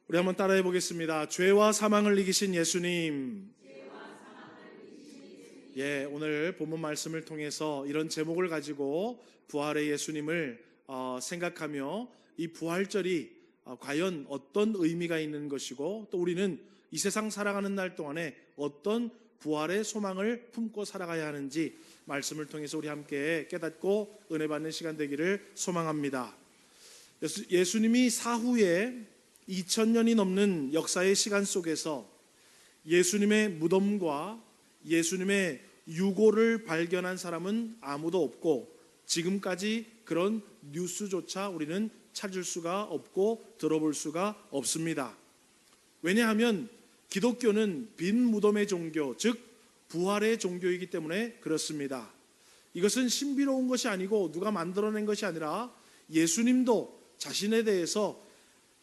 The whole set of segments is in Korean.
우리 한번 따라해 보겠습니다. 죄와 사망을 이기신 예수님. 예, 오늘 본문 말씀을 통해서 이런 제목을 가지고 부활의 예수님을 생각하며 이 부활절이 과연 어떤 의미가 있는 것이고, 또 우리는 이 세상 살아가는 날 동안에 어떤 부활의 소망을 품고 살아가야 하는지 말씀을 통해서 우리 함께 깨닫고 은혜 받는 시간 되기를 소망합니다. 예수님이 사후에 2000년이 넘는 역사의 시간 속에서 예수님의 무덤과 예수님의 유골을 발견한 사람은 아무도 없고, 지금까지 그런 뉴스조차 우리는 찾을 수가 없고 들어볼 수가 없습니다. 왜냐하면 기독교는 빈 무덤의 종교, 즉 부활의 종교이기 때문에 그렇습니다. 이것은 신비로운 것이 아니고 누가 만들어낸 것이 아니라 예수님도 자신에 대해서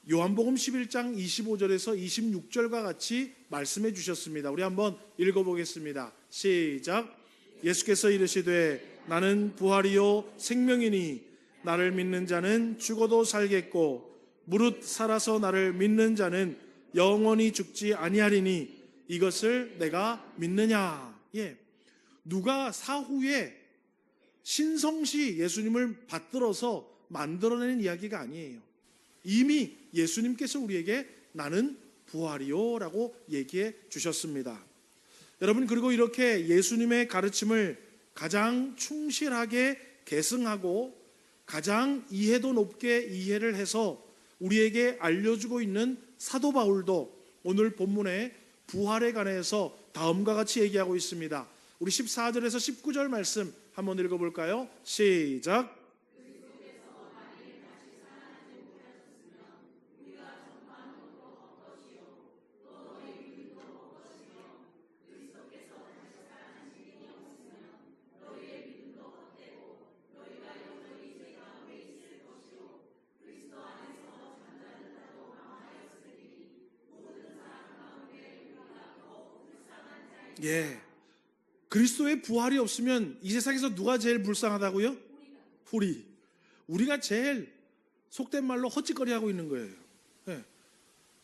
요한복음 11장 25절에서 26절과 같이 말씀해 주셨습니다. 우리 한번 읽어보겠습니다. 시작. 예수께서 이르시되 나는 부활이요 생명이니 나를 믿는 자는 죽어도 살겠고 무릇 살아서 나를 믿는 자는 영원히 죽지 아니하리니 이것을 내가 믿느냐. 예, 누가 사후에 신성시 예수님을 받들어서 만들어내는 이야기가 아니에요. 이미 예수님께서 우리에게 나는 부활이요 라고 얘기해 주셨습니다. 여러분, 그리고 이렇게 예수님의 가르침을 가장 충실하게 계승하고 가장 이해도 높게 이해를 해서 우리에게 알려주고 있는 사도 바울도 오늘 본문의 부활에 관해서 다음과 같이 얘기하고 있습니다. 우리 14절에서 19절 말씀 한번 읽어볼까요? 시작. 예, 그리스도의 부활이 없으면 이 세상에서 누가 제일 불쌍하다고요? 우리가 제일 속된 말로 헛짓거리하고 있는 거예요. 예.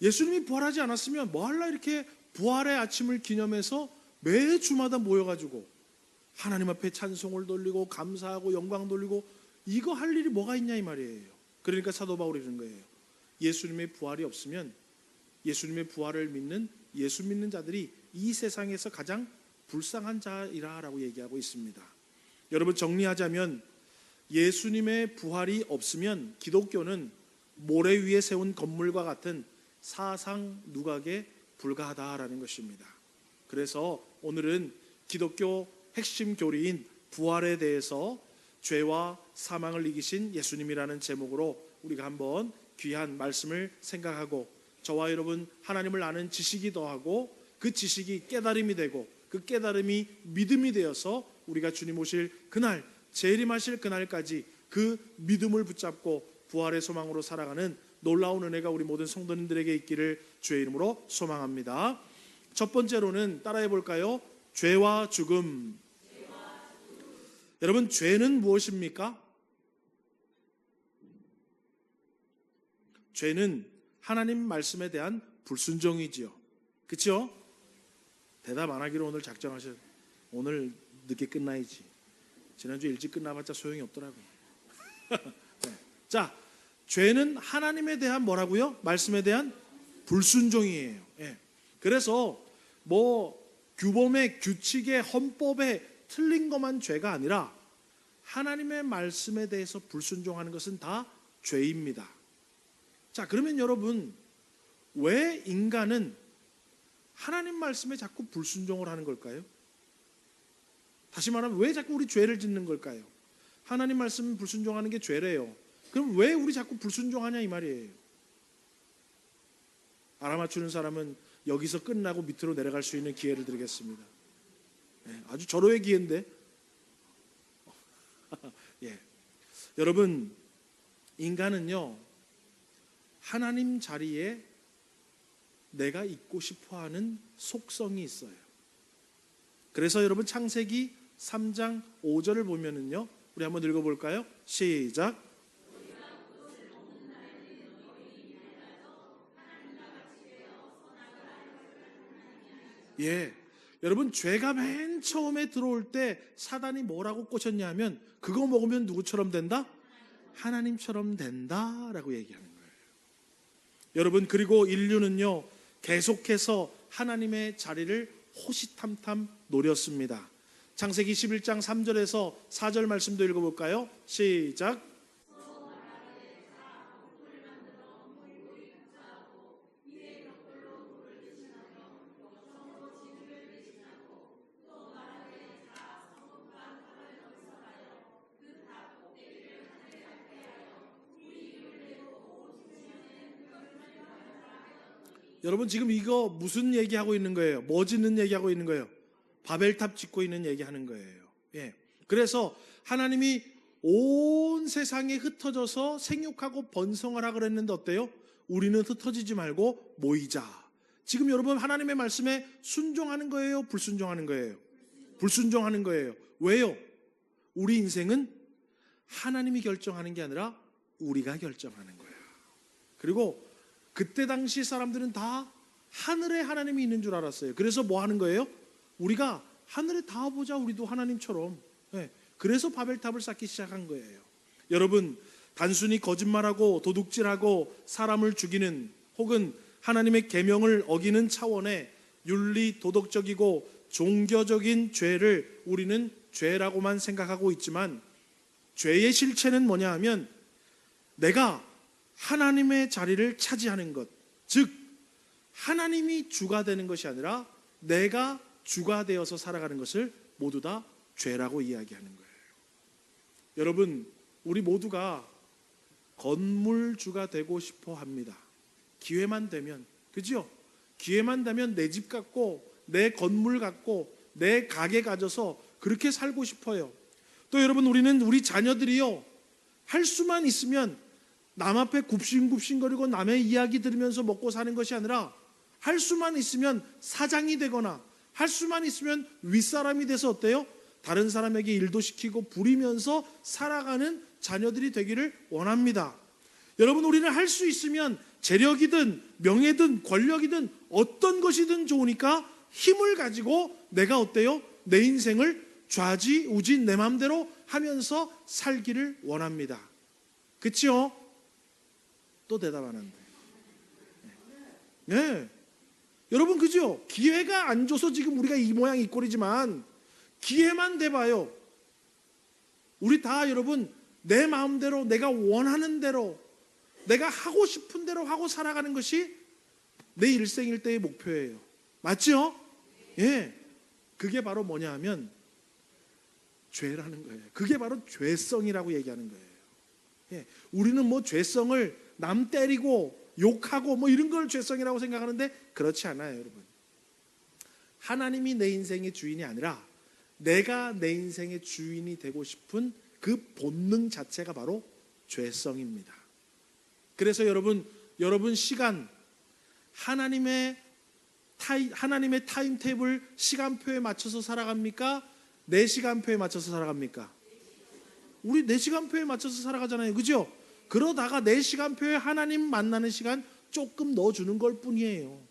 예수님이 부활하지 않았으면 뭐할라 이렇게 부활의 아침을 기념해서 매 주마다 모여가지고 하나님 앞에 찬송을 돌리고 감사하고 영광 돌리고 이거 할 일이 뭐가 있냐 이 말이에요. 그러니까 사도 바울이 이러는 거예요. 예수님의 부활이 없으면 예수님의 부활을 믿는 예수 믿는 자들이 이 세상에서 가장 불쌍한 자이라고 얘기하고 있습니다. 여러분, 정리하자면 예수님의 부활이 없으면 기독교는 모래 위에 세운 건물과 같은 사상 누각에 불과하다라는 것입니다. 그래서 오늘은 기독교 핵심 교리인 부활에 대해서 죄와 사망을 이기신 예수님이라는 제목으로 우리가 한번 귀한 말씀을 생각하고, 저와 여러분 하나님을 아는 지식이 더하고 그 지식이 깨달음이 되고 그 깨달음이 믿음이 되어서 우리가 주님 오실 그날, 재림하실 그날까지 그 믿음을 붙잡고 부활의 소망으로 살아가는 놀라운 은혜가 우리 모든 성도님들에게 있기를 주의 이름으로 소망합니다. 첫 번째로는 따라해 볼까요? 죄와 죽음. 여러분, 죄는 무엇입니까? 죄는 하나님 말씀에 대한 불순종이지요. 그렇죠? 대답 안 하기로 오늘 작정하셨. 오늘 늦게 끝나야지. 지난주 일찍 끝나봤자 소용이 없더라고. 네. 자, 죄는 하나님에 대한 뭐라고요? 말씀에 대한 불순종이에요. 예. 그래서 뭐 규범의 규칙의 헌법에 틀린 것만 죄가 아니라 하나님의 말씀에 대해서 불순종하는 것은 다 죄입니다. 자, 그러면 여러분, 왜 인간은 하나님 말씀에 자꾸 불순종을 하는 걸까요? 다시 말하면 왜 자꾸 우리 죄를 짓는 걸까요? 하나님 말씀 불순종하는 게 죄래요. 그럼 왜 우리 자꾸 불순종하냐 이 말이에요. 알아맞추는 사람은 여기서 끝나고 밑으로 내려갈 수 있는 기회를 드리겠습니다. 네, 아주 절호의 기회인데. 예. 여러분, 인간은요, 하나님 자리에 내가 있고 싶어하는 속성이 있어요. 그래서 여러분, 창세기 3장 5절을 보면은요, 우리 한번 읽어볼까요? 시작. 예. 여러분, 죄가 맨 처음에 들어올 때 사단이 뭐라고 꼬셨냐면 그거 먹으면 누구처럼 된다? 하나님처럼 된다라고 얘기하는 거예요. 여러분, 그리고 인류는요 계속해서 하나님의 자리를 호시탐탐 노렸습니다. 창세기 11장 3절에서 4절 말씀도 읽어볼까요? 시작. 여러분, 지금 이거 무슨 얘기하고 있는 거예요? 뭐 짓는 얘기하고 있는 거예요? 바벨탑 짓고 있는 얘기하는 거예요. 예. 그래서 하나님이 온 세상에 흩어져서 생육하고 번성을 하라 그랬는데 어때요? 우리는 흩어지지 말고 모이자. 지금 여러분, 하나님의 말씀에 순종하는 거예요? 불순종하는 거예요? 불순종하는 거예요. 왜요? 우리 인생은 하나님이 결정하는 게 아니라 우리가 결정하는 거예요. 그리고 그때 당시 사람들은 다 하늘에 하나님이 있는 줄 알았어요. 그래서 뭐 하는 거예요? 우리가 하늘에 닿아보자, 우리도 하나님처럼. 네. 그래서 바벨탑을 쌓기 시작한 거예요. 여러분, 단순히 거짓말하고 도둑질하고 사람을 죽이는 혹은 하나님의 계명을 어기는 차원의 윤리 도덕적이고 종교적인 죄를 우리는 죄라고만 생각하고 있지만, 죄의 실체는 뭐냐 하면 내가 하나님의 자리를 차지하는 것, 즉 하나님이 주가 되는 것이 아니라 내가 주가 되어서 살아가는 것을 모두 다 죄라고 이야기하는 거예요. 여러분, 우리 모두가 건물주가 되고 싶어 합니다. 기회만 되면, 그죠? 기회만 되면 내 집 갖고 내 건물 갖고 내 가게 가져서 그렇게 살고 싶어요. 또 여러분, 우리는 우리 자녀들이요 할 수만 있으면 남 앞에 굽신굽신거리고 남의 이야기 들으면서 먹고 사는 것이 아니라 할 수만 있으면 사장이 되거나 할 수만 있으면 윗사람이 돼서 어때요? 다른 사람에게 일도 시키고 부리면서 살아가는 자녀들이 되기를 원합니다. 여러분, 우리는 할 수 있으면 재력이든 명예든 권력이든 어떤 것이든 좋으니까 힘을 가지고 내가 어때요? 내 인생을 좌지우지 내 마음대로 하면서 살기를 원합니다. 그치요? 또 대답 안 한다. 네. 여러분, 그죠? 기회가 안 줘서 지금 우리가 이 모양 이 꼴이지만 기회만 돼봐요. 우리 다 여러분 내 마음대로 내가 원하는 대로 내가 하고 싶은 대로 하고 살아가는 것이 내 일생일대의 목표예요. 맞죠? 예. 그게 바로 뭐냐 하면 죄라는 거예요. 그게 바로 죄성이라고 얘기하는 거예요. 예. 우리는 뭐 죄성을 남 때리고 욕하고 뭐 이런 걸 죄성이라고 생각하는데 그렇지 않아요, 여러분. 하나님이 내 인생의 주인이 아니라 내가 내 인생의 주인이 되고 싶은 그 본능 자체가 바로 죄성입니다. 그래서 여러분 시간, 하나님의 타임 테이블 시간표에 맞춰서 살아갑니까? 내 시간표에 맞춰서 살아갑니까? 우리 내 시간표에 맞춰서 살아가잖아요, 그죠? 그러다가 내 시간표에 하나님 만나는 시간 조금 넣어주는 걸 뿐이에요.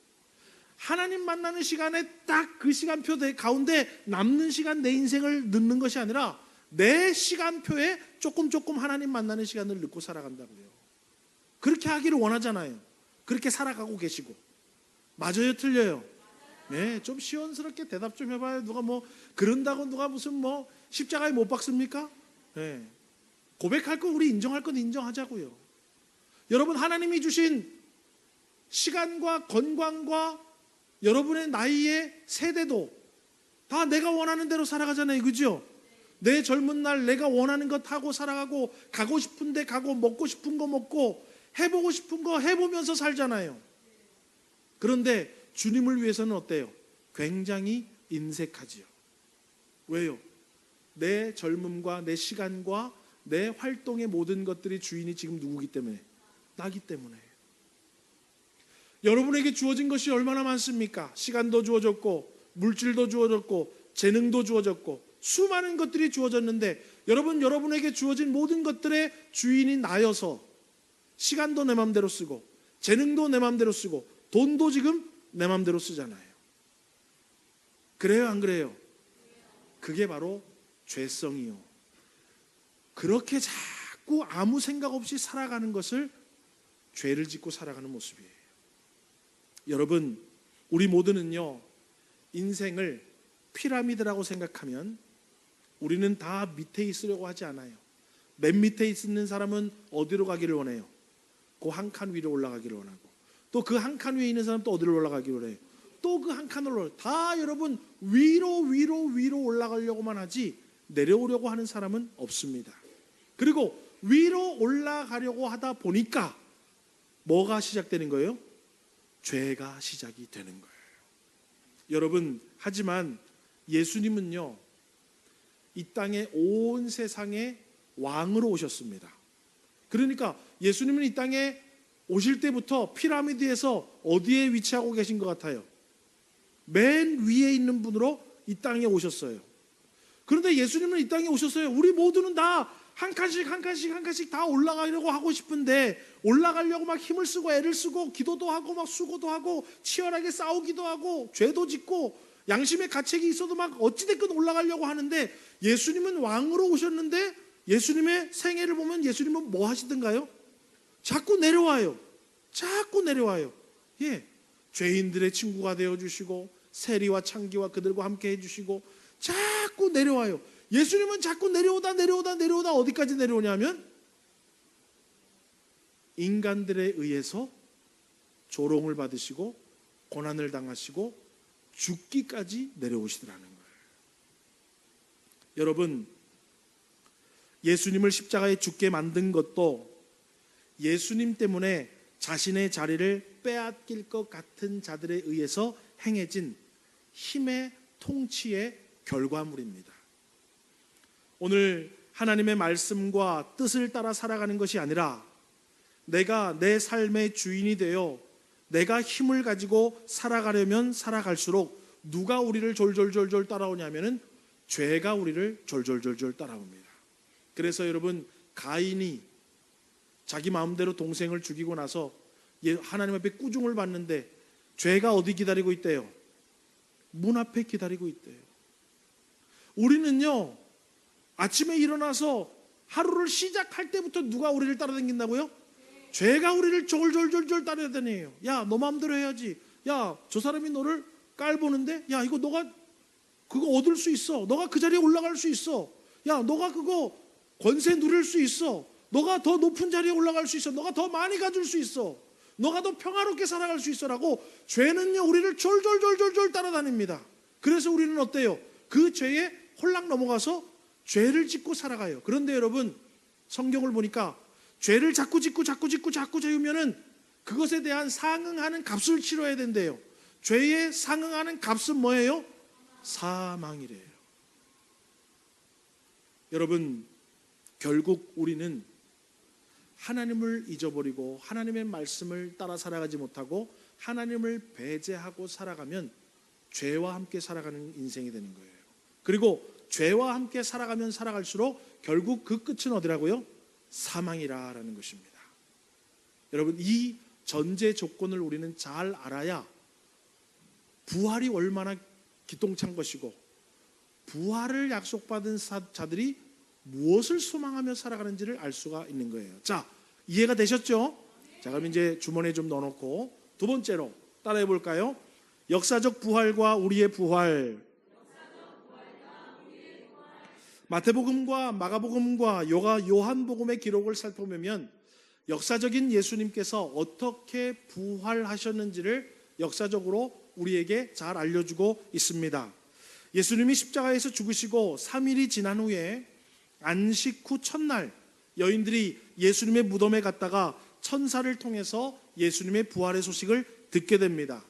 하나님 만나는 시간에 딱 그 시간표 가운데 남는 시간 내 인생을 넣는 것이 아니라 내 시간표에 조금 하나님 만나는 시간을 넣고 살아간다고요. 그렇게 하기를 원하잖아요. 그렇게 살아가고 계시고. 맞아요, 틀려요? 네, 좀 시원스럽게 대답 좀 해봐요. 누가 뭐 그런다고 누가 무슨 뭐 십자가에 못 박습니까? 네. 고백할 거 우리 인정할 건 인정하자고요. 여러분, 하나님이 주신 시간과 건강과 여러분의 나이의 세대도 다 내가 원하는 대로 살아가잖아요, 그죠? 내 젊은 날 내가 원하는 것 하고 살아가고 가고 싶은 데 가고 먹고 싶은 거 먹고 해보고 싶은 거 해보면서 살잖아요. 그런데 주님을 위해서는 어때요? 굉장히 인색하지요. 왜요? 내 젊음과 내 시간과 내 활동의 모든 것들이 주인이 지금 누구기 때문에? 나기 때문에. 여러분에게 주어진 것이 얼마나 많습니까? 시간도 주어졌고 물질도 주어졌고 재능도 주어졌고 수많은 것들이 주어졌는데 여러분에게 주어진 모든 것들의 주인이 나여서 시간도 내 맘대로 쓰고 재능도 내 맘대로 쓰고 돈도 지금 내 맘대로 쓰잖아요. 그래요, 안 그래요? 그게 바로 죄성이요. 그렇게 자꾸 아무 생각 없이 살아가는 것을 죄를 짓고 살아가는 모습이에요. 여러분, 우리 모두는요, 인생을 피라미드라고 생각하면 우리는 다 밑에 있으려고 하지 않아요. 맨 밑에 있는 사람은 어디로 가기를 원해요? 그 한 칸 위로 올라가기를 원하고, 또 그 한 칸 위에 있는 사람 또 어디로 올라가기를 원해요? 또 그 한 칸으로. 다 여러분 위로 올라가려고만 하지 내려오려고 하는 사람은 없습니다. 그리고 위로 올라가려고 하다 보니까 뭐가 시작되는 거예요? 죄가 시작이 되는 거예요. 여러분, 하지만 예수님은요, 이 땅에 온 세상의 왕으로 오셨습니다. 그러니까 예수님은 이 땅에 오실 때부터 피라미드에서 어디에 위치하고 계신 것 같아요? 맨 위에 있는 분으로 이 땅에 오셨어요. 그런데 예수님은 이 땅에 오셨어요. 우리 모두는 다 한 칸씩 다 올라가려고 하고 싶은데, 올라가려고 막 힘을 쓰고 애를 쓰고 기도도 하고 막 수고도 하고 치열하게 싸우기도 하고 죄도 짓고 양심의 가책이 있어도 막 어찌됐든 올라가려고 하는데, 예수님은 왕으로 오셨는데 예수님의 생애를 보면 예수님은 뭐 하시던가요? 자꾸 내려와요. 예, 죄인들의 친구가 되어주시고 세리와 창기와 그들과 함께 해주시고 자꾸 내려와요. 예수님은 자꾸 내려오다 어디까지 내려오냐면 인간들에 의해서 조롱을 받으시고 고난을 당하시고 죽기까지 내려오시더라는 거예요. 여러분, 예수님을 십자가에 죽게 만든 것도 예수님 때문에 자신의 자리를 빼앗길 것 같은 자들에 의해서 행해진 힘의 통치의 결과물입니다. 오늘 하나님의 말씀과 뜻을 따라 살아가는 것이 아니라 내가 내 삶의 주인이 되어 내가 힘을 가지고 살아가려면 살아갈수록 누가 우리를 졸졸졸졸 따라오냐면은 죄가 우리를 졸졸졸졸 따라옵니다. 그래서 여러분, 가인이 자기 마음대로 동생을 죽이고 나서 하나님 앞에 꾸중을 받는데 죄가 어디 기다리고 있대요? 문 앞에 기다리고 있대요. 우리는요, 아침에 일어나서 하루를 시작할 때부터 누가 우리를 따라다닌다고요? 죄가 우리를 졸졸졸졸 따라다녀요. 야, 너 마음대로 해야지. 야, 저 사람이 너를 깔보는데, 야, 이거 너가 그거 얻을 수 있어. 너가 그 자리에 올라갈 수 있어. 야, 너가 그거 권세 누릴 수 있어. 너가 더 높은 자리에 올라갈 수 있어. 너가 더 많이 가질 수 있어. 너가 더 평화롭게 살아갈 수 있어라고 죄는요, 우리를 졸졸졸졸졸 따라다닙니다. 그래서 우리는 어때요? 그 죄에 홀랑 넘어가서 죄를 짓고 살아가요. 그런데 여러분, 성경을 보니까 죄를 자꾸 짓고 지으면은 그것에 대한 상응하는 값을 치러야 된대요. 죄에 상응하는 값은 뭐예요? 사망이래요. 여러분, 결국 우리는 하나님을 잊어버리고 하나님의 말씀을 따라 살아가지 못하고 하나님을 배제하고 살아가면 죄와 함께 살아가는 인생이 되는 거예요. 그리고 죄와 함께 살아가면 살아갈수록 결국 그 끝은 어디라고요? 사망이라는 것입니다. 여러분, 이 전제 조건을 우리는 잘 알아야 부활이 얼마나 기똥찬 것이고 부활을 약속받은 자들이 무엇을 소망하며 살아가는지를 알 수가 있는 거예요. 자, 이해가 되셨죠? 자, 그럼 이제 주머니에 좀 넣어놓고 두 번째로 따라해 볼까요? 역사적 부활과 우리의 부활. 마태복음과 마가복음과 요한복음의 기록을 살펴보면 역사적인 예수님께서 어떻게 부활하셨는지를 역사적으로 우리에게 잘 알려주고 있습니다. 예수님이 십자가에서 죽으시고 3일이 지난 후에 안식 후 첫날 여인들이 예수님의 무덤에 갔다가 천사를 통해서 예수님의 부활의 소식을 듣게 됩니다.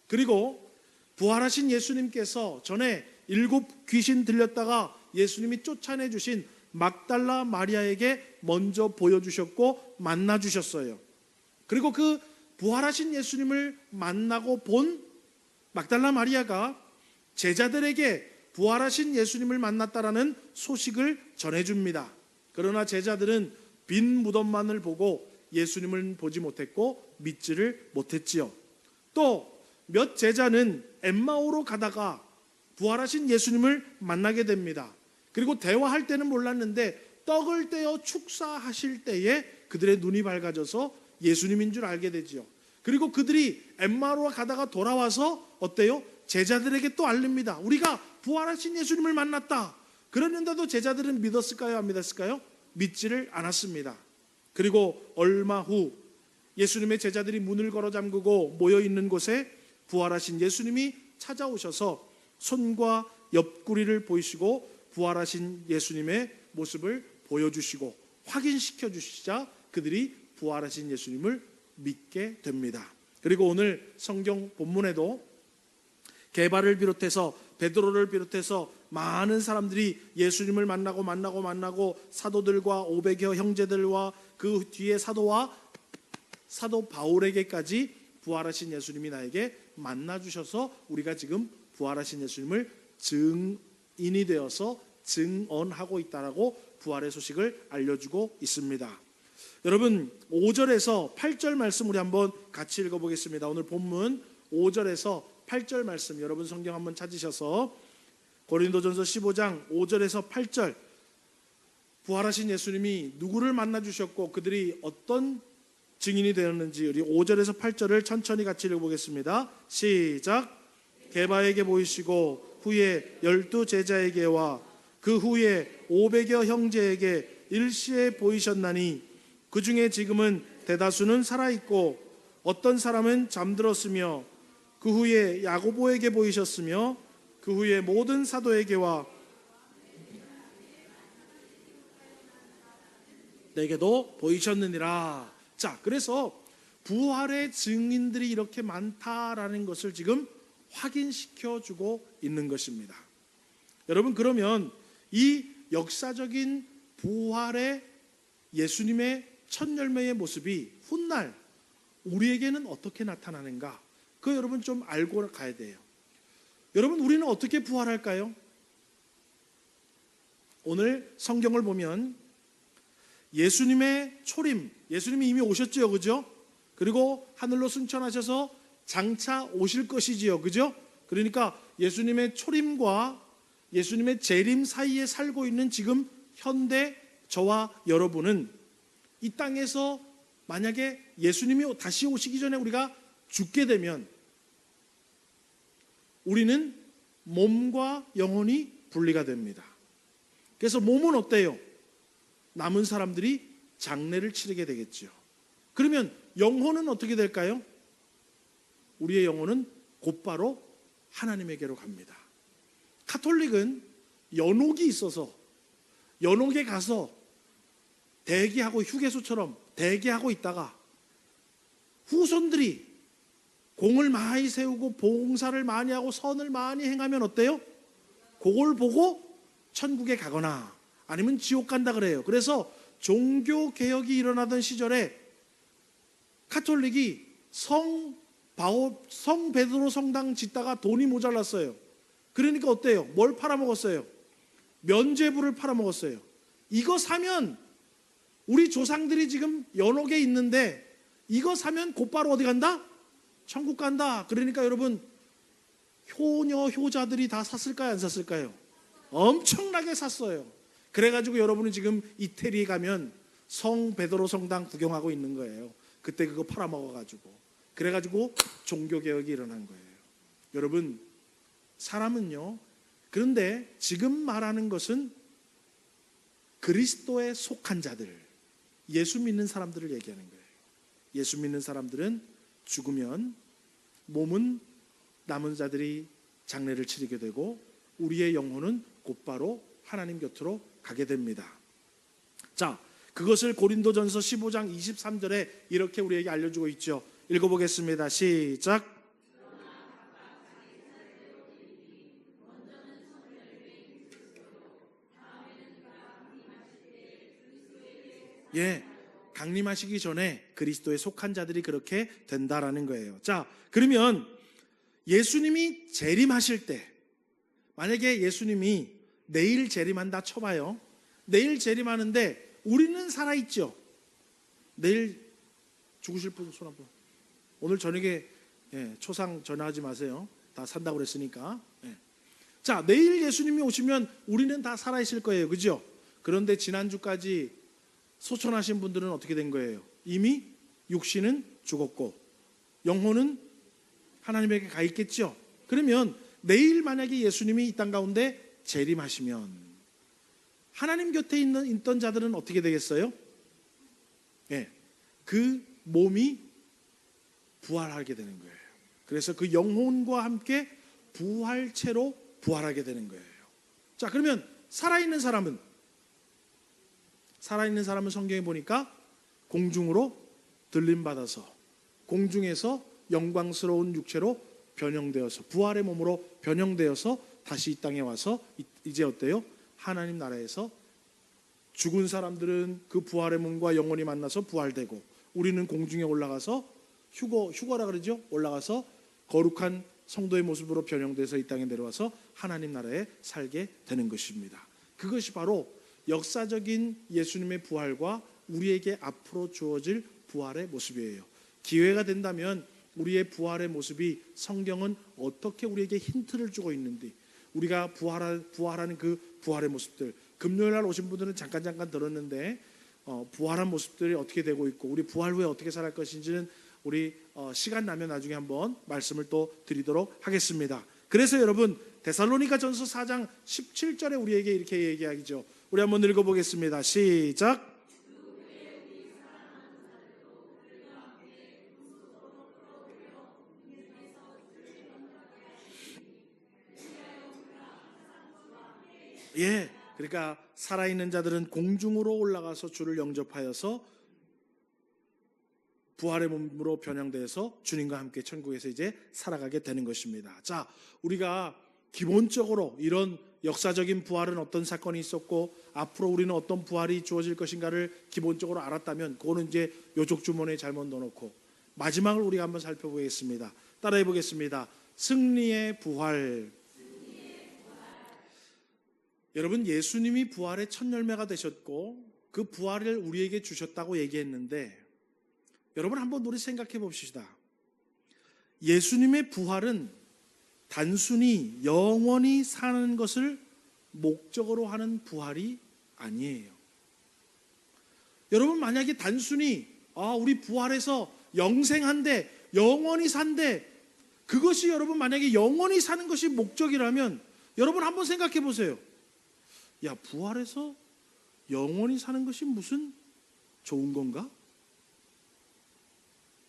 그리고 부활하신 예수님께서 전에 7 귀신 들렸다가 예수님이 쫓아내 주신 막달라 마리아에게 먼저 보여주셨고 만나주셨어요. 그리고 그 부활하신 예수님을 만나고 본 막달라 마리아가 제자들에게 부활하신 예수님을 만났다라는 소식을 전해줍니다. 그러나 제자들은 빈 무덤만을 보고 예수님을 보지 못했고 믿지를 못했지요. 또 몇 제자는 엠마오로 가다가 부활하신 예수님을 만나게 됩니다. 그리고 대화할 때는 몰랐는데 떡을 떼어 축사하실 때에 그들의 눈이 밝아져서 예수님인 줄 알게 되지요. 그리고 그들이 엠마오로 가다가 돌아와서 어때요? 제자들에게 또 알립니다. 우리가 부활하신 예수님을 만났다. 그랬는데도 제자들은 믿었을까요? 안 믿었을까요? 믿지를 않았습니다. 그리고 얼마 후 예수님의 제자들이 문을 걸어 잠그고 모여있는 곳에 부활하신 예수님이 찾아오셔서 손과 옆구리를 보이시고 부활하신 예수님의 모습을 보여주시고 확인시켜 주시자 그들이 부활하신 예수님을 믿게 됩니다. 그리고 오늘 성경 본문에도 게바를 비롯해서 베드로를 비롯해서 많은 사람들이 예수님을 만나고 사도들과 500여 형제들과 그 뒤에 사도 바울에게까지 부활하신 예수님이 나에게 만나 주셔서 우리가 지금 부활하신 예수님을 증인이 되어서 증언하고 있다라고 부활의 소식을 알려주고 있습니다. 여러분 5절에서 8절 말씀 우리 한번 같이 읽어보겠습니다. 오늘 본문 5절에서 8절 말씀 여러분 성경 한번 찾으셔서 고린도전서 15장 5절에서 8절 부활하신 예수님이 누구를 만나 주셨고 그들이 어떤 증인이 되었는지 우리 5절에서 8절을 천천히 같이 읽어보겠습니다. 시작. 게바에게 보이시고 후에 12 제자에게와 그 후에 500여 형제에게 일시에 보이셨나니 그 중에 지금은 대다수는 살아있고 어떤 사람은 잠들었으며 그 후에 야고보에게 보이셨으며 그 후에 모든 사도에게와 내게도 보이셨느니라. 자, 그래서 부활의 증인들이 이렇게 많다라는 것을 지금 확인시켜 주고 있는 것입니다. 여러분 그러면 이 역사적인 부활의 예수님의 첫 열매의 모습이 훗날 우리에게는 어떻게 나타나는가? 그거 여러분 좀 알고 가야 돼요. 여러분 우리는 어떻게 부활할까요? 오늘 성경을 보면 예수님의 초림, 예수님이 이미 오셨지요, 그죠? 그리고 하늘로 승천하셔서 장차 오실 것이지요, 그죠? 그러니까 예수님의 초림과 예수님의 재림 사이에 살고 있는 지금 현대 저와 여러분은 이 땅에서 만약에 예수님이 다시 오시기 전에 우리가 죽게 되면 우리는 몸과 영혼이 분리가 됩니다. 그래서 몸은 어때요? 남은 사람들이 장례를 치르게 되겠죠. 그러면 영혼은 어떻게 될까요? 우리의 영혼은 곧바로 하나님에게로 갑니다. 카톨릭은 연옥이 있어서 연옥에 가서 대기하고 휴게소처럼 대기하고 있다가 후손들이 공을 많이 세우고 봉사를 많이 하고 선을 많이 행하면 어때요? 그걸 보고 천국에 가거나 아니면 지옥 간다 그래요. 그래서 종교 개혁이 일어나던 시절에 카톨릭이 성 베드로 성당 짓다가 돈이 모자랐어요. 그러니까 어때요? 뭘 팔아먹었어요? 면죄부를 팔아먹었어요. 이거 사면 우리 조상들이 지금 연옥에 있는데 이거 사면 곧바로 어디 간다? 천국 간다. 그러니까 여러분 효녀 효자들이 다 샀을까요? 안 샀을까요? 엄청나게 샀어요. 그래가지고 여러분은 지금 이태리에 가면 성 베드로 성당 구경하고 있는 거예요. 그때 그거 팔아먹어가지고. 그래가지고 종교개혁이 일어난 거예요. 여러분 사람은요, 그런데 지금 말하는 것은 그리스도에 속한 자들, 예수 믿는 사람들을 얘기하는 거예요. 예수 믿는 사람들은 죽으면 몸은 남은 자들이 장례를 치르게 되고 우리의 영혼은 곧바로 하나님 곁으로 가게 됩니다. 자, 그것을 고린도전서 15장 23절에 이렇게 우리에게 알려주고 있죠. 읽어보겠습니다. 시작. 예, 강림하시기 전에 그리스도에 속한 자들이 그렇게 된다라는 거예요. 자, 그러면 예수님이 재림하실 때, 만약에 예수님이 내일 재림한다 쳐봐요. 내일 재림하는데 우리는 살아있죠. 내일 죽으실 분 손 한번. 오늘 저녁에 초상 전화하지 마세요. 다 산다고 그랬으니까. 자, 내일 예수님이 오시면 우리는 다 살아있을 거예요. 그죠? 그런데 지난주까지 소천하신 분들은 어떻게 된 거예요? 이미 육신은 죽었고 영혼은 하나님에게 가 있겠죠. 그러면 내일 만약에 예수님이 이 땅 가운데 재림하시면 하나님 곁에 있던 자들은 어떻게 되겠어요? 예, 그 몸이 부활하게 되는 거예요. 그래서 그 영혼과 함께 부활체로 부활하게 되는 거예요. 자, 그러면 살아있는 사람은 성경에 보니까 공중으로 들림받아서 공중에서 영광스러운 육체로 변형되어서 부활의 몸으로 변형되어서 다시 이 땅에 와서 이제 어때요? 하나님 나라에서 죽은 사람들은 그 부활의 몸과 영혼이 만나서 부활되고 우리는 공중에 올라가서 휴거라 그러죠? 올라가서 거룩한 성도의 모습으로 변형돼서 이 땅에 내려와서 하나님 나라에 살게 되는 것입니다. 그것이 바로 역사적인 예수님의 부활과 우리에게 앞으로 주어질 부활의 모습이에요. 기회가 된다면 우리의 부활의 모습이 성경은 어떻게 우리에게 힌트를 주고 있는지, 우리가 부활하는 그 부활의 모습들, 금요일 날 오신 분들은 잠깐 들었는데 부활한 모습들이 어떻게 되고 있고 우리 부활 후에 어떻게 살아갈 것인지는 우리 시간 나면 나중에 한번 말씀을 또 드리도록 하겠습니다. 그래서 여러분 데살로니가 전서 4장 17절에 우리에게 이렇게 얘기하죠. 우리 한번 읽어보겠습니다. 시작. 예, 그러니까 살아있는 자들은 공중으로 올라가서 주를 영접하여서 부활의 몸으로 변형돼서 주님과 함께 천국에서 이제 살아가게 되는 것입니다. 자, 우리가 기본적으로 이런 역사적인 부활은 어떤 사건이 있었고 앞으로 우리는 어떤 부활이 주어질 것인가를 기본적으로 알았다면 그거는 이제 요족 주머니에 잘못 넣어놓고 마지막을 우리가 한번 살펴보겠습니다. 따라해 보겠습니다. 승리의 부활. 여러분, 예수님이 부활의 첫 열매가 되셨고 그 부활을 우리에게 주셨다고 얘기했는데 여러분 한번 우리 생각해 봅시다. 예수님의 부활은 단순히 영원히 사는 것을 목적으로 하는 부활이 아니에요. 여러분 만약에 단순히 우리 부활해서 영생한데 영원히 산대, 그것이 여러분 만약에 영원히 사는 것이 목적이라면 여러분 한번 생각해 보세요. 야, 부활해서 영원히 사는 것이 무슨 좋은 건가?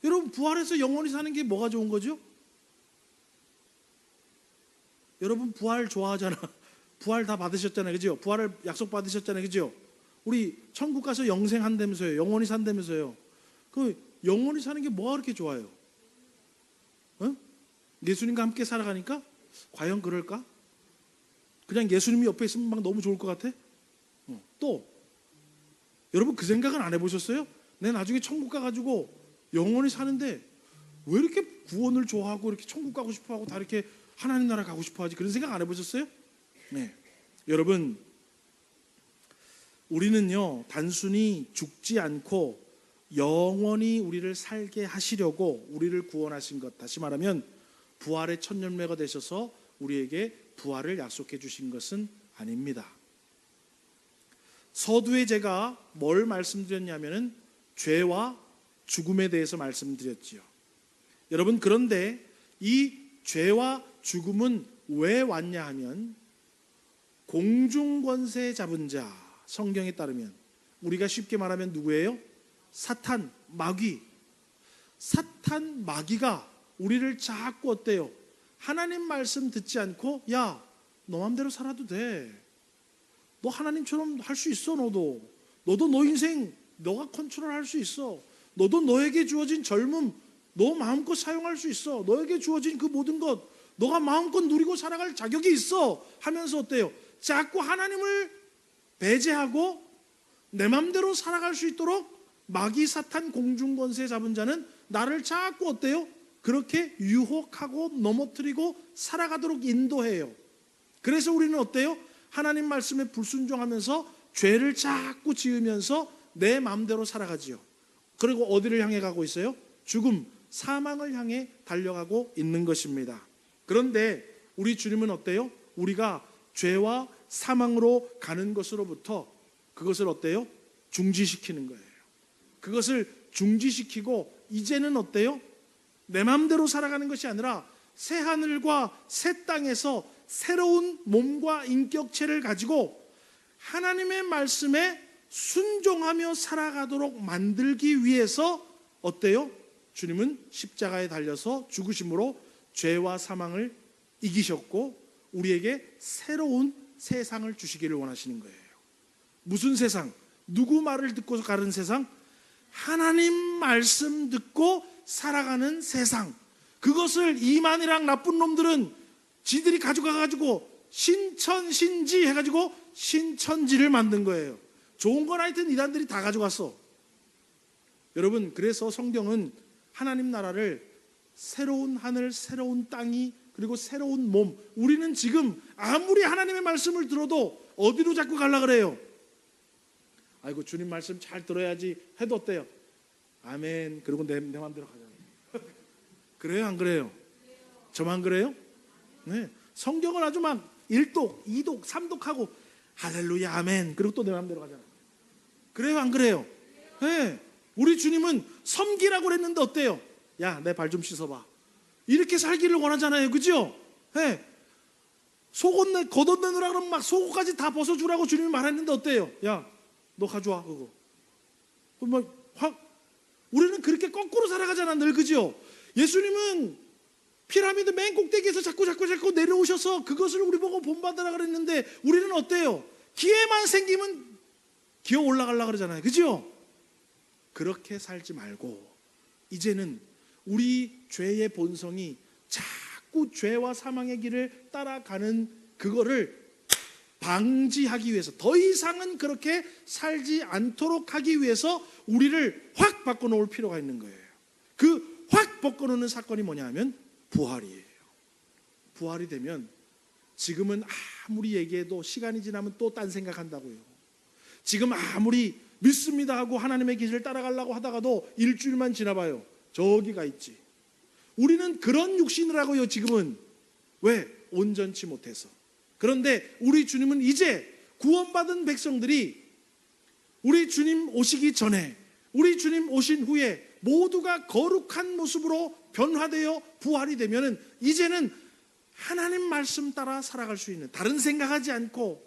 여러분 부활해서 영원히 사는 게 뭐가 좋은 거죠? 여러분 부활 좋아하잖아. 부활 다 받으셨잖아요. 그죠? 부활을 약속 받으셨잖아요. 그죠? 우리 천국 가서 영생한다면서요. 영원히 산다면서요. 그 영원히 사는 게 뭐가 그렇게 좋아요? 예수님과 함께 살아가니까? 과연 그럴까? 그냥 예수님이 옆에 있으면 막 너무 좋을 것 같아? 또 여러분 그 생각은 안 해보셨어요? 내 나중에 천국 가가지고 영원히 사는데 왜 이렇게 구원을 좋아하고 이렇게 천국 가고 싶어하고 다 이렇게 하나님 나라 가고 싶어하지? 그런 생각 안 해보셨어요? 네, 여러분 우리는요 단순히 죽지 않고 영원히 우리를 살게 하시려고 우리를 구원하신 것, 다시 말하면 부활의 첫 열매가 되셔서 우리에게 부활을 약속해 주신 것은 아닙니다. 서두에 제가 뭘 말씀드렸냐면은 죄와 죽음에 대해서 말씀드렸지요. 여러분 그런데 이 죄와 죽음은 왜 왔냐 하면 공중권세 잡은 자, 성경에 따르면 우리가 쉽게 말하면 누구예요? 사탄, 마귀. 사탄, 마귀가 우리를 자꾸 어때요? 하나님 말씀 듣지 않고 야, 너 맘대로 살아도 돼. 너 하나님처럼 할 수 있어. 너도 너 인생 너가 컨트롤할 수 있어. 너도 너에게 주어진 젊음 너 마음껏 사용할 수 있어. 너에게 주어진 그 모든 것 너가 마음껏 누리고 살아갈 자격이 있어 하면서 어때요? 자꾸 하나님을 배제하고 내 맘대로 살아갈 수 있도록 마귀 사탄 공중권세 잡은 자는 나를 자꾸 어때요? 그렇게 유혹하고 넘어뜨리고 살아가도록 인도해요. 그래서 우리는 어때요? 하나님 말씀에 불순종하면서 죄를 자꾸 지으면서 내 마음대로 살아가지요. 그리고 어디를 향해 가고 있어요? 죽음, 사망을 향해 달려가고 있는 것입니다. 그런데 우리 주님은 어때요? 우리가 죄와 사망으로 가는 것으로부터 그것을 어때요? 중지시키는 거예요. 그것을 중지시키고 이제는 어때요? 내 마음대로 살아가는 것이 아니라 새 하늘과 새 땅에서 새로운 몸과 인격체를 가지고 하나님의 말씀에 순종하며 살아가도록 만들기 위해서 어때요? 주님은 십자가에 달려서 죽으심으로 죄와 사망을 이기셨고 우리에게 새로운 세상을 주시기를 원하시는 거예요. 무슨 세상? 누구 말을 듣고서 가는 세상? 하나님 말씀 듣고 살아가는 세상. 그것을 이만이랑 나쁜 놈들은 지들이 가져가가지고 신천신지 해가지고 신천지를 만든 거예요. 좋은 건 하여튼 이단들이 다 가져갔어. 여러분, 그래서 성경은 하나님 나라를 새로운 하늘, 새로운 땅이 그리고 새로운 몸. 우리는 지금 아무리 하나님의 말씀을 들어도 어디로 자꾸 가려 그래요? 아이고 주님 말씀 잘 들어야지 해도 어때요? 아멘. 그리고 내 마음대로 가잖아요. 그래요 안 그래요? 저만 그래요? 네. 성경을 아주 막 1독, 2독, 3독하고 할렐루야 아멘. 그리고 또 내 마음대로 가잖아요. 그래요 안 그래요? 네. 우리 주님은 섬기라고 그랬는데 어때요? 야, 내 발 좀 씻어봐. 이렇게 살기를 원하잖아요. 그죠? 네. 속옷 걷어내느라 그러면 막 속옷까지 다 벗어주라고 주님이 말했는데 어때요? 야, 너 가져와 그거. 우리는 그렇게 거꾸로 살아가잖아 늘. 그죠? 예수님은 피라미드 맨 꼭대기에서 자꾸 내려오셔서 그것을 우리 보고 본받으라 그랬는데 우리는 어때요? 기회만 생기면 기어 올라가려고 그러잖아요. 그죠? 그렇게 살지 말고 이제는 우리 죄의 본성이 자꾸 죄와 사망의 길을 따라가는 그거를 방지하기 위해서, 더 이상은 그렇게 살지 않도록 하기 위해서 우리를 확 바꿔놓을 필요가 있는 거예요. 그 확 바꿔놓는 사건이 뭐냐 하면 부활이에요. 부활이 되면 지금은 아무리 얘기해도 시간이 지나면 또 딴 생각한다고요. 지금 아무리 믿습니다 하고 하나님의 길을 따라가려고 하다가도 일주일만 지나봐요. 저기가 있지. 우리는 그런 육신이라고요. 지금은. 왜? 온전치 못해서. 그런데 우리 주님은 이제 구원받은 백성들이 우리 주님 오시기 전에, 우리 주님 오신 후에 모두가 거룩한 모습으로 변화되어 부활이 되면은 이제는 하나님 말씀 따라 살아갈 수 있는, 다른 생각하지 않고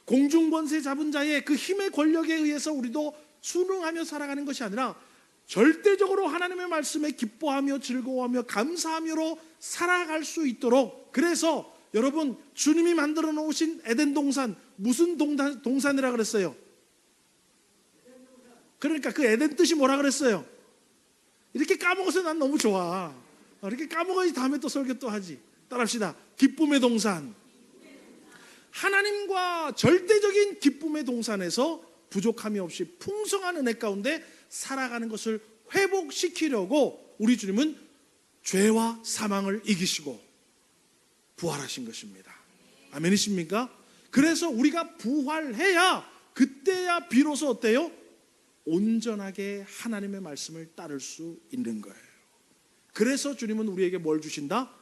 공중권세 잡은 자의 그 힘의 권력에 의해서 우리도 순응하며 살아가는 것이 아니라 절대적으로 하나님의 말씀에 기뻐하며 즐거워하며 감사하며로 살아갈 수 있도록. 그래서 여러분, 주님이 만들어 놓으신 에덴 동산, 무슨 동산이라 그랬어요? 그러니까 그 에덴 뜻이 뭐라 그랬어요? 이렇게 까먹어서 난 너무 좋아. 이렇게 까먹어야지 다음에 또 설교 또 하지. 따라합시다. 기쁨의 동산. 하나님과 절대적인 기쁨의 동산에서 부족함이 없이 풍성한 은혜 가운데 살아가는 것을 회복시키려고 우리 주님은 죄와 사망을 이기시고 부활하신 것입니다. 아멘이십니까? 그래서 우리가 부활해야, 그때야 비로소 어때요? 온전하게 하나님의 말씀을 따를 수 있는 거예요. 그래서 주님은 우리에게 뭘 주신다?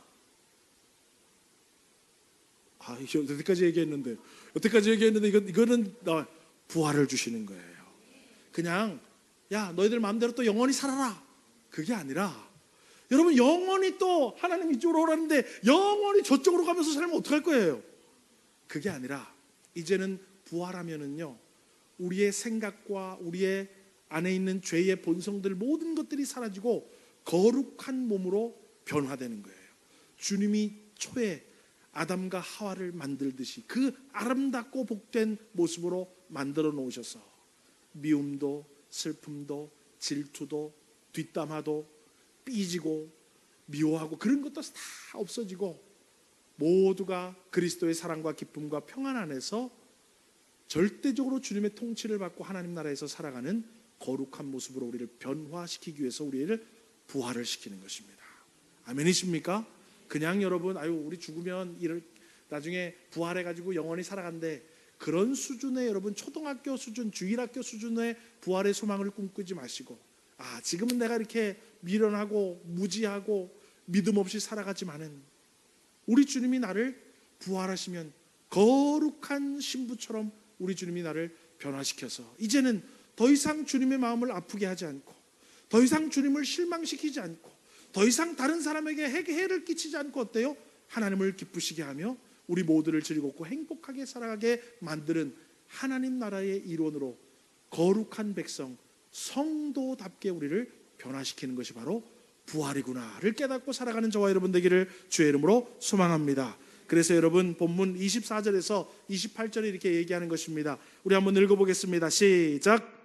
여태까지 얘기했는데 이거는 부활을 주시는 거예요. 그냥 야, 너희들 마음대로 또 영원히 살아라, 그게 아니라, 여러분, 영원히 또 하나님 이쪽으로 오라는데 영원히 저쪽으로 가면서 살면 어떡할 거예요? 그게 아니라 이제는 부활하면은요, 우리의 생각과 우리의 안에 있는 죄의 본성들 모든 것들이 사라지고 거룩한 몸으로 변화되는 거예요. 주님이 초에 아담과 하와를 만들듯이 그 아름답고 복된 모습으로 만들어 놓으셔서 미움도 슬픔도 질투도 뒷담화도 삐지고 미워하고 그런 것도 다 없어지고 모두가 그리스도의 사랑과 기쁨과 평안 안에서 절대적으로 주님의 통치를 받고 하나님 나라에서 살아가는 거룩한 모습으로 우리를 변화시키기 위해서 우리를 부활을 시키는 것입니다. 아멘이십니까? 그냥 여러분, 우리 죽으면 나중에 부활해가지고 영원히 살아간대, 그런 수준의, 여러분 초등학교 수준, 주일학교 수준의 부활의 소망을 꿈꾸지 마시고, 지금은 내가 이렇게 미련하고 무지하고 믿음 없이 살아가지만은 우리 주님이 나를 부활하시면 거룩한 신부처럼 우리 주님이 나를 변화시켜서 이제는 더 이상 주님의 마음을 아프게 하지 않고, 더 이상 주님을 실망시키지 않고, 더 이상 다른 사람에게 해를 끼치지 않고 어때요? 하나님을 기쁘시게 하며 우리 모두를 즐겁고 행복하게 살아가게 만드는 하나님 나라의 일원으로 거룩한 백성, 성도답게 우리를 변화시키는 것이 바로 부활이구나를 깨닫고 살아가는 저와 여러분 되기를 주의 이름으로 소망합니다. 그래서 여러분 본문 24절에서 28절에 이렇게 얘기하는 것입니다. 우리 한번 읽어보겠습니다. 시작.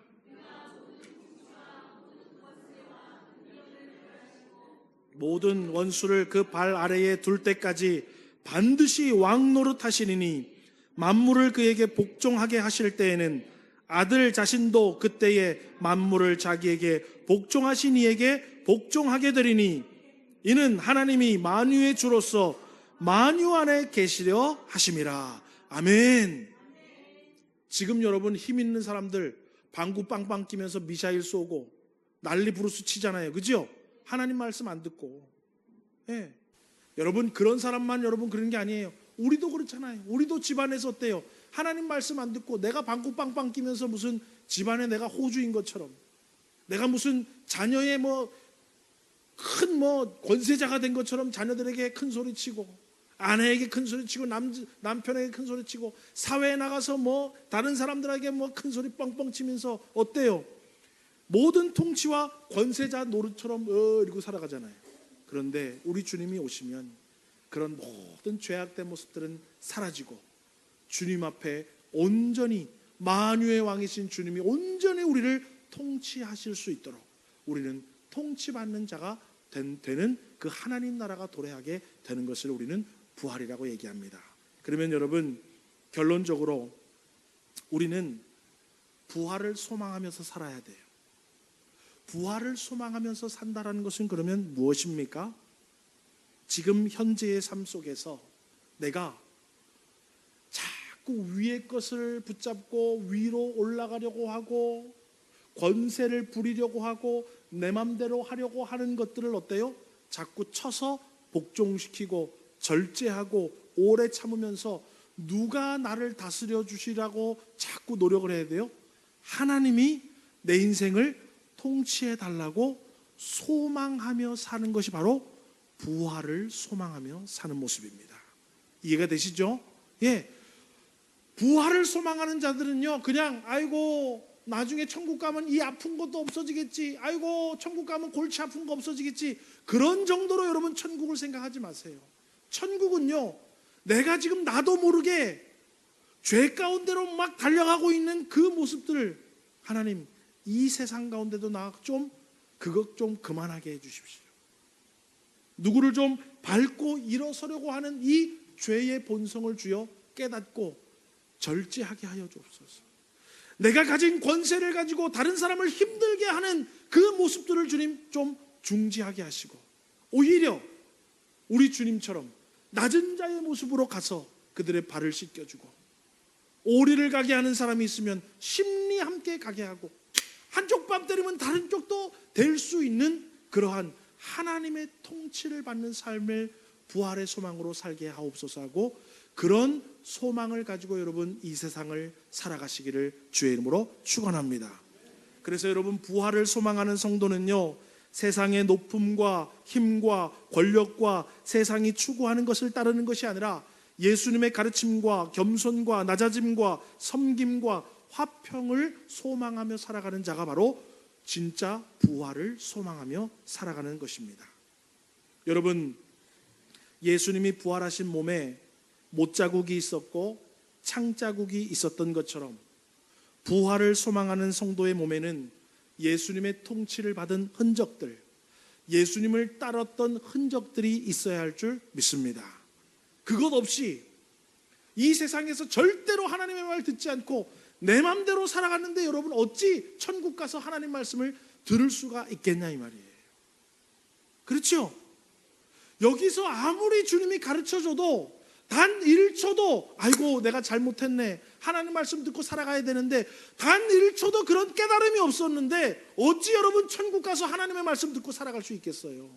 모든 원수를 그 발 아래에 둘 때까지 반드시 왕 노릇하시리니 만물을 그에게 복종하게 하실 때에는 아들 자신도 그때에 만물을 자기에게 복종하신 이에게 복종하게 되리니 이는 하나님이 만유의 주로서 만유 안에 계시려 하심이라. 아멘. 지금 여러분 힘 있는 사람들 방구 빵빵 끼면서 미사일 쏘고 난리 부르스 치잖아요. 그죠? 하나님 말씀 안 듣고. 예. 여러분 그런 사람만 여러분 그런 게 아니에요. 우리도 그렇잖아요. 우리도 집안에서 어때요? 하나님 말씀 안 듣고 내가 방구 빵빵 끼면서 무슨 집안에 내가 호주인 것처럼, 내가 무슨 자녀의 큰 권세자가 된 것처럼 자녀들에게 큰 소리 치고, 아내에게 큰 소리 치고, 남편에게 큰 소리 치고, 사회에 나가서 다른 사람들에게 큰 소리 뻥뻥 치면서 어때요? 모든 통치와 권세자 노릇처럼 이러고 살아가잖아요. 그런데 우리 주님이 오시면 그런 모든 죄악된 모습들은 사라지고 주님 앞에 온전히 만유의 왕이신 주님이 온전히 우리를 통치하실 수 있도록 우리는 통치받는 자가 되는 그 하나님 나라가 도래하게 되는 것을 우리는 부활이라고 얘기합니다. 그러면 여러분 결론적으로 우리는 부활을 소망하면서 살아야 돼요. 부활을 소망하면서 산다라는 것은 그러면 무엇입니까? 지금 현재의 삶 속에서 내가 자꾸 위의 것을 붙잡고 위로 올라가려고 하고 권세를 부리려고 하고 내 맘대로 하려고 하는 것들을 어때요? 자꾸 쳐서 복종시키고 절제하고 오래 참으면서 누가 나를 다스려 주시라고 자꾸 노력을 해야 돼요? 하나님이 내 인생을 통치해 달라고 소망하며 사는 것이 바로 부활을 소망하며 사는 모습입니다. 이해가 되시죠? 예. 부활을 소망하는 자들은요, 그냥 아이고 나중에 천국 가면 이 아픈 것도 없어지겠지, 아이고 천국 가면 골치 아픈 거 없어지겠지, 그런 정도로 여러분 천국을 생각하지 마세요. 천국은요, 내가 지금 나도 모르게 죄 가운데로 막 달려가고 있는 그 모습들을 하나님 이 세상 가운데도 나 좀 그것 좀 그만하게 해주십시오. 누구를 좀 밟고 일어서려고 하는 이 죄의 본성을 주여 깨닫고 절제하게 하여 주옵소서. 내가 가진 권세를 가지고 다른 사람을 힘들게 하는 그 모습들을 주님 좀 중지하게 하시고 오히려 우리 주님처럼 낮은 자의 모습으로 가서 그들의 발을 씻겨주고, 오리를 가게 하는 사람이 있으면 심리 함께 가게 하고, 한쪽 뺨 때리면 다른 쪽도 될 수 있는 그러한 하나님의 통치를 받는 삶을 부활의 소망으로 살게 하옵소서 하고, 그런 소망을 가지고 여러분 이 세상을 살아가시기를 주의 이름으로 축원합니다. 그래서 여러분 부활을 소망하는 성도는요, 세상의 높음과 힘과 권력과 세상이 추구하는 것을 따르는 것이 아니라 예수님의 가르침과 겸손과 낮아짐과 섬김과 화평을 소망하며 살아가는 자가 바로 진짜 부활을 소망하며 살아가는 것입니다. 여러분, 예수님이 부활하신 몸에 못자국이 있었고 창자국이 있었던 것처럼 부활을 소망하는 성도의 몸에는 예수님의 통치를 받은 흔적들, 예수님을 따랐던 흔적들이 있어야 할 줄 믿습니다. 그것 없이 이 세상에서 절대로 하나님의 말 듣지 않고 내 맘대로 살아갔는데 여러분 어찌 천국 가서 하나님 말씀을 들을 수가 있겠냐 이 말이에요. 그렇죠? 여기서 아무리 주님이 가르쳐줘도 단 1초도 아이고 내가 잘못했네, 하나님 말씀 듣고 살아가야 되는데 단 1초도 그런 깨달음이 없었는데 어찌 여러분 천국 가서 하나님의 말씀 듣고 살아갈 수 있겠어요?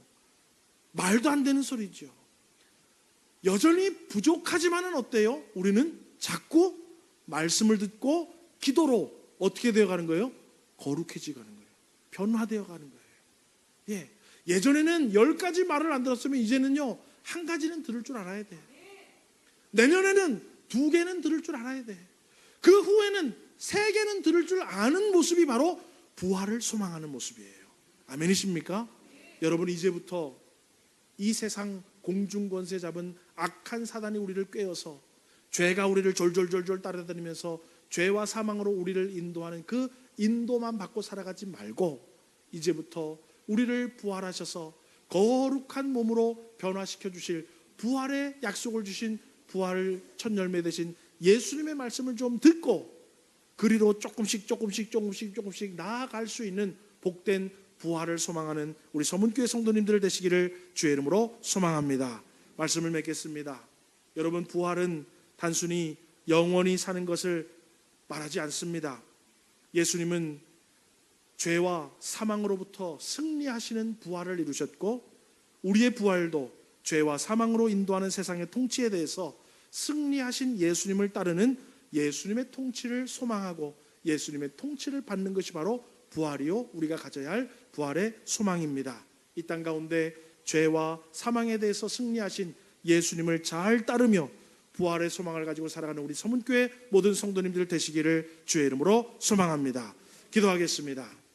말도 안 되는 소리죠. 여전히 부족하지만은 어때요? 우리는 자꾸 말씀을 듣고 기도로 어떻게 되어 가는 거예요? 거룩해져 가는 거예요. 변화되어 가는 거예요. 예전에는 10가지 말을 안 들었으면 이제는요, 한 가지는 들을 줄 알아야 돼. 내년에는 2개는 들을 줄 알아야 돼. 그 후에는 3개는 들을 줄 아는 모습이 바로 부활을 소망하는 모습이에요. 아멘이십니까? 여러분, 이제부터 이 세상 공중권세 잡은 악한 사단이 우리를 꿰어서 죄가 우리를 졸졸졸졸 따라다니면서 죄와 사망으로 우리를 인도하는 그 인도만 받고 살아가지 말고 이제부터 우리를 부활하셔서 거룩한 몸으로 변화시켜 주실 부활의 약속을 주신 부활 첫 열매 되신 예수님의 말씀을 좀 듣고 그리로 조금씩 나아갈 수 있는 복된 부활을 소망하는 우리 서문교회 성도님들 되시기를 주의 이름으로 소망합니다. 말씀을 맺겠습니다. 여러분, 부활은 단순히 영원히 사는 것을 말하지 않습니다. 예수님은 죄와 사망으로부터 승리하시는 부활을 이루셨고 우리의 부활도 죄와 사망으로 인도하는 세상의 통치에 대해서 승리하신 예수님을 따르는 예수님의 통치를 소망하고 예수님의 통치를 받는 것이 바로 부활이요, 우리가 가져야 할 부활의 소망입니다. 이 땅 가운데 죄와 사망에 대해서 승리하신 예수님을 잘 따르며 부활의 소망을 가지고 살아가는 우리 서문교회 모든 성도님들 되시기를 주의 이름으로 소망합니다. 기도하겠습니다.